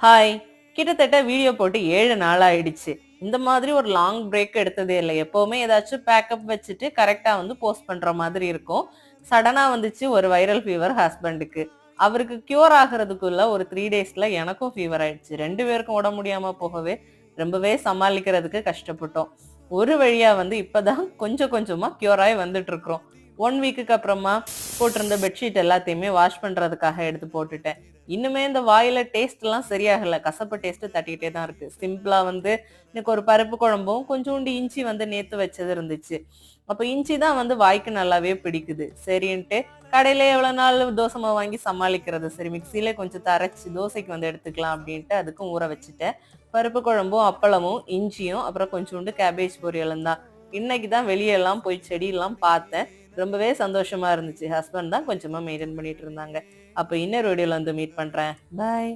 Hi. கிட்டத்தட்ட video போட்டு 7 நாள் ஆயிடுச்சு. இந்த மாதிரி ஒரு லாங் பிரேக் எடுத்ததே இல்ல. எப்பவுமே ஏதாச்சும் பேக்கப் வச்சுட்டு கரெக்ட்டா போஸ்ட் பண்ற மாதிரி இருக்கும். சடனா வந்துச்சு ஒரு வைரல் ஃபீவர் ஹஸ்பண்டுக்கு. அவருக்கு கியூர் ஆகுறதுக்குள்ள ஒரு 3 டேஸ்ல எனக்கும் ஃபீவர் ஆயிடுச்சு. 2 பேருக்கும் உடம்பு முடியாம போகவே ரொம்பவே சமாளிக்கிறதுக்கு கஷ்டப்பட்டோம். ஒரு வழியா இப்பதான் கொஞ்சம் கொஞ்சமா கியூர் ஆயி வந்துட்டு இருக்கிறோம். 1 வீக்குக்கு அப்புறமா போட்டிருந்த பெட்ஷீட் எல்லாத்தையுமே வாஷ் பண்றதுக்காக எடுத்து போட்டுட்டேன். இன்னுமே இந்த வாயில டேஸ்ட் எல்லாம் சரியாகல. கசப்பு டேஸ்ட் தட்டிக்கிட்டே தான் இருக்கு. சிம்பிளா எனக்கு ஒரு பருப்பு குழம்பும் கொஞ்சோண்டு இஞ்சி நேத்து வச்சது இருந்துச்சு. அப்ப இஞ்சி தான் வாய்க்கு நல்லாவே பிடிக்குது. சரின்ட்டு கடையில எவ்வளவு நாள் தோசை மாவு வாங்கி சமாளிக்கிறது. சரி மிக்சியில கொஞ்சம் அரைச்சு தோசைக்கு எடுத்துக்கலாம் அப்படின்ட்டு அதுக்கும் ஊற வச்சுட்டேன். பருப்பு குழம்பும் அப்பளமும் இஞ்சியும் அப்புறம் கொஞ்சோண்டு கேபேஜ் பொரியலும் தான். இன்னைக்குதான் வெளியெல்லாம் போய் செடியெல்லாம் பார்த்தேன். ரொம்பவே சந்தோஷமா இருந்துச்சு. ஹஸ்பண்ட் தான் கொஞ்சமா மெயின்டைன் பண்ணிட்டு இருந்தாங்க. அப்ப இன்னொரு வீடியோல மீட் பண்றேன். பாய்.